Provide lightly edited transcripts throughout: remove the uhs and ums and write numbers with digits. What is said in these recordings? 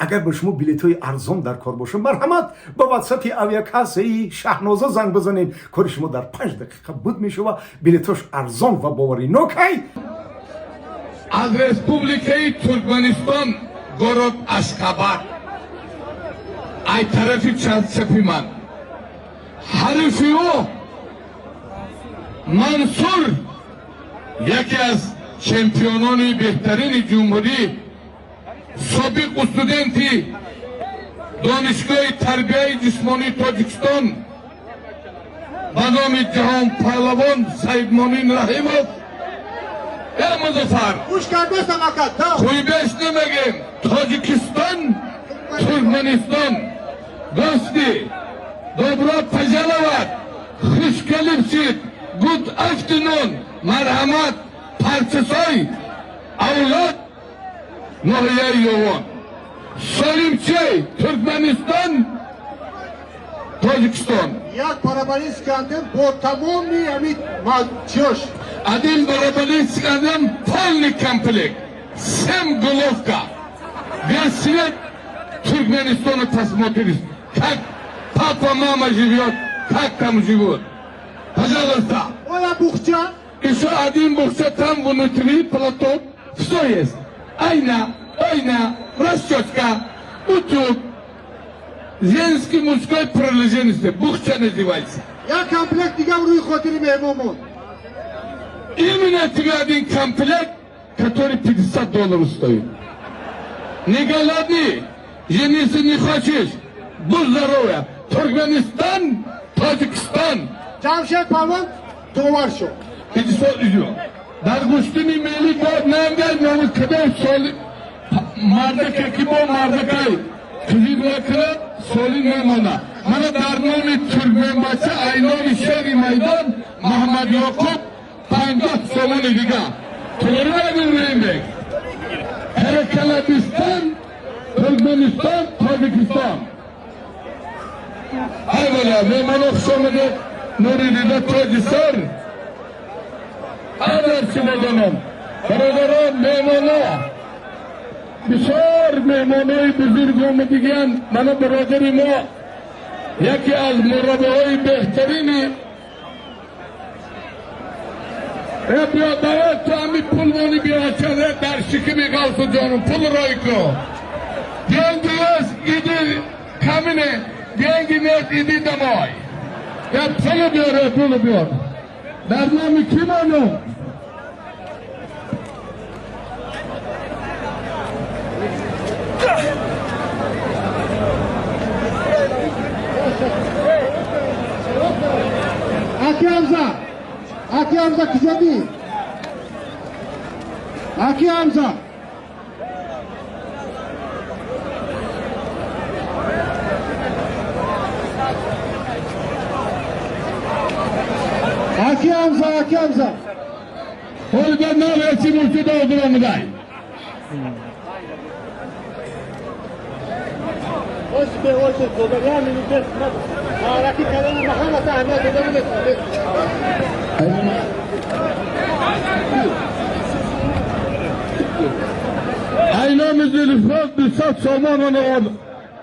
اگر به شما بلیط‌های ارزان در کار باشه مرحمت با واتساپ اویاکاسی شهنازه زنگ بزنید، کار شما در 5 دقیقه بود میشه و بلیطاش ارزان و باوری نوکی. از رسپوبلیکای ترکمنستان گورود اشخاباد ای طرفی چپی من حریفی او منصور یکی از چمپیونان بهترین جمهوری سابق استودنتی دانشگاه تربیه جسمانی تاجیکستان به نام جهان پهلوان سید مامین رحیمов ای مظفر گوش کرده سماکت توی بهش نمگیم تاجیکستان ترکمنستان دوستی добро пожаловать خوش келипсид good afternoon marhamat parchasoy avlod nohiyai yo'g'on solimchay Turkmeniston Tojikiston یک پارابالیست کردم با تمامی امید چوش один барабанист кардам полный комплект 7 головка весь свет Туркменистона посмотрит как папа мама живет как там живут пожалуйста оля бухча еще один бухча там внутри платок все есть айна расчетка утюг женский мужской принадлежности бухча называется یک کمپلکت دیگه روی خاطر مهمون именно тебе один комплект который $50 стоит не голодный жениться не хочешь будь здоровья Turkmenistan Tojikiston جمشید پروان دوار شو 500 milyon در گوشتنی ملی داد نمیگه نامو کده سالی مرده که با مرده که کزید وکره سالی نمانه من در نام ترکمن بچه اینام شهر میدان محمد یعقوب 50 سالان دیگه توری نگیم بگ هرکلبستان ترکمنستان تاجیکستان ای والا میمان اخشامده نوری دیده تاجی سر هر چی بدانم برادران میمانا بسیار میمانای بزرگ آمدگیان من برادری ما یکی از مربع های بهترینی بیا باید تو همی پلوانی بیا چنه در شکمی غوث جانم پل رای که دیانگی از ایدی کمینه دیانگی نیست ایدی دمای یا پل بیاره پل بیار در نام کی مانم Aki Hamza kızadi. Aki Hamza. Aki Hamza. Holger Navesi Murti Doğduramıday. Hoş be hoş. Zobayan millet. Haraki kalanı Muhammed Ahmet edebilir. Aynamız Zülfikar Büsat Salman'ın oğlu.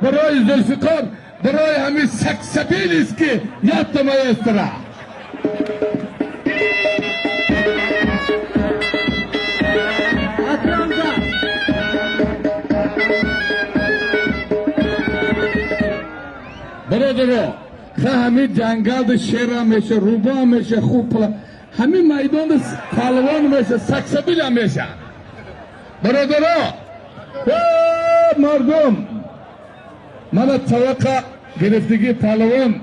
Burayı Zülfikar, burayı hemi seksabiliz ki yaptırmaya istira. Aki Hamza. برادر همین جنگل شیر میشه روبا میشه خوب پلا همین میدان پهلوان میشه سکسبیل میشه برادر مردم من توقع گرفتگی پهلوان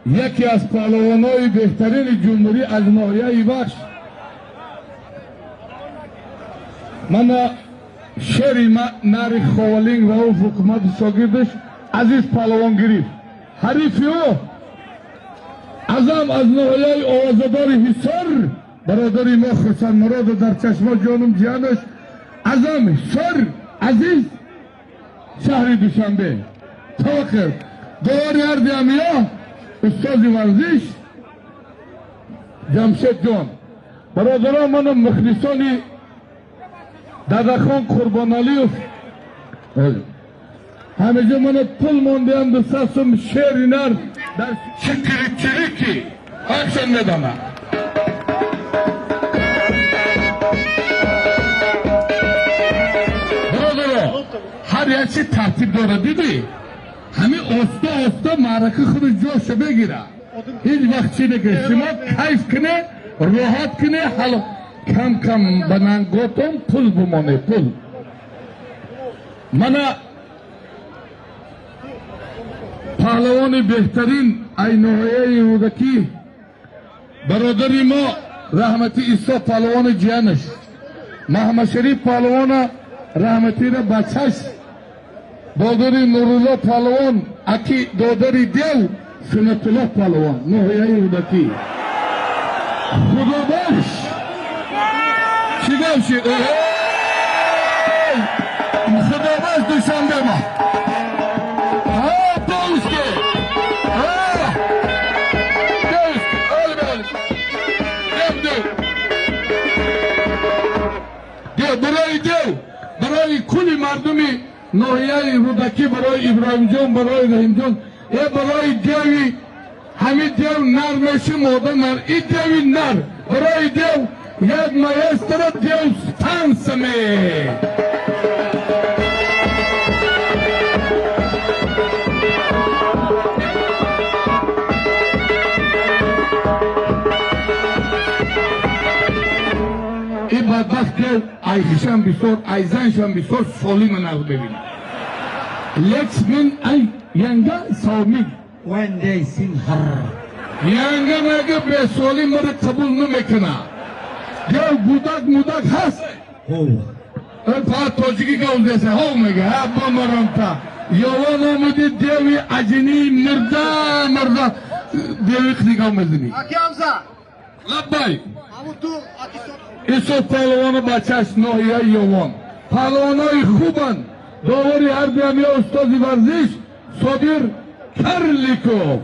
یکی از پهلوانای بهترین جمهوری از ناحیه بخش من شهری ناری خوالینگ و حکومت شاگردش عزیز پهلوان گرفت حریفی او ازم از ناحیه آوازدار حصار برادری ما خرسان مراد در چشما جانم جانش ازم حصار عزیز شهر دوشنبه توقف دواری اردیامیا استاد ورزش جمشید جان برادران منم مخلصانی دادخان قربان علیوف hamize mana pul mondiyan bisasım şerinar der çikirikçiriki akşam ne dana her yaşı tertip doğru dedi hami osta marakı kırı coşa begira hiç vaktiyle geçtim kayf kine rahat kine hal kam banan gotom pul bu mone pul mana पहलवानी बेहतरीन की बरदरी मो रहमती इसो पहलवानी जियानश मोहम्मद शरीफ पहलवाना रहमती रे बचाश दोदरी नूरुल्लाह पहलवान अकी दोदरी देव सुनतुल्लाह पहलवान नोहयाई की खुदा बख्श शिगवशी खुदा बख्श दुशांबे मा برای کل مردمی ناحیه رودکی برای ابراهیم جان برای رحیم جان برای دیوی همه دیو نر میشه ماده نر این دیوی نر برای دیو یک مایستر دیو ستانسمه بدبخت که ایشان بسیار ایزانشان بسیار سالی منو ببینم لیکس من ای ینگا سامی ونده سین هر ینگا مگه به سالی مرا قبول نمیکنه یا بودک هست پا توجیگی گوزده ها میگه ها با مرانتا یوان آمده دیوی عجینی مرده دیوی خدیگا مزنی اکی همزا لبای همون تو اکی سو ایسو پهلوان بچهش ناحیه یوان پهلوانای خوبن داوری هر بیامی استازی ورزش صابر کرلیکوف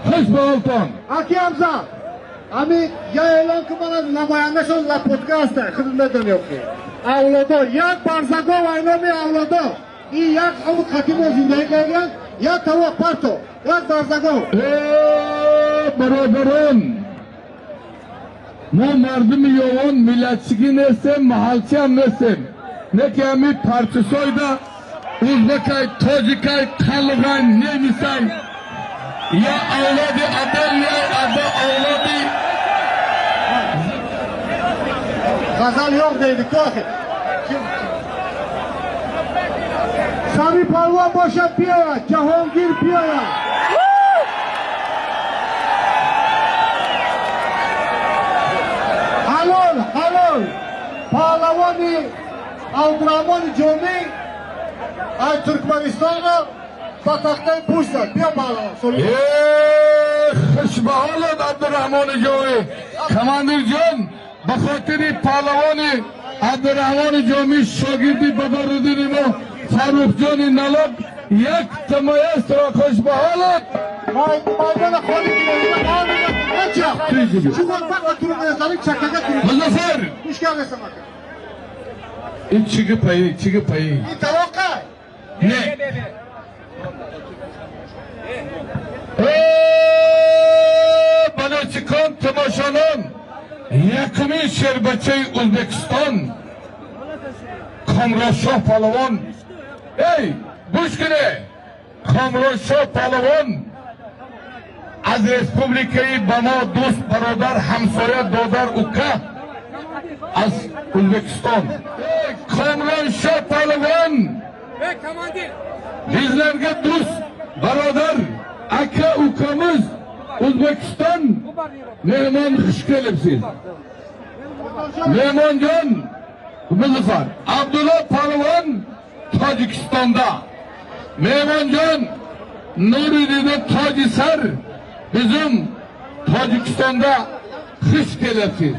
خوش به حالتان اکی همزا امی یا اعلان که من نماینده شد لا پودکاست خدمت میفته اولادا یک برزگو و اینامی اولادا این یک همون خطیب زندگی کردن یک تو پارتو یک برزگو برادران ما مردم یوان ملتچگی نیستیم محلچی هم نیستیم نه که همی پرچسای دا ازبکای تاجیکای قلغای نمیسای یا اولادی عبال یا اولادی غزل yok dedik ki. Sami Palvan başa piyaya, Cahangir piyaya. Halol. Pahlavani Abdurrahman Jomi ay Türkmenistan'a pataktay puşta. Piya pahlavan. Sorayım. خوشبحالت عبدالرحمن جامی کماندر جان بخاطری پهلوانی عبدالرحمن جامی شاگردی بداردین ما فاروق جان نلب یک تمایست را خوشبحالت Maydana kholi gidelim. Amine kaça. Şu kontak oturup yazarık çakaka duruyor. Muzaffer Hoş geldin sana. çiğ payı İyi tavakka. ne? Bana çıkan temaşanın yakını şerbeti Uzbekistan Kamroşah Palavan ey Buşkine Kamroşah Palavan از Respublikayı bana dost baradar hamsoya dodar uka az Uzbekistan Kamroşah Palavan bizlerge dost baradar aka ukamız Uzbekistan mehman hoş gelipsiz. Mehmancan Muzaffer Abdullah Palvan Tacikistan'da Mehmancan Nuri'de Tacisar bizim Tacikistan'da hoş gelipsiz.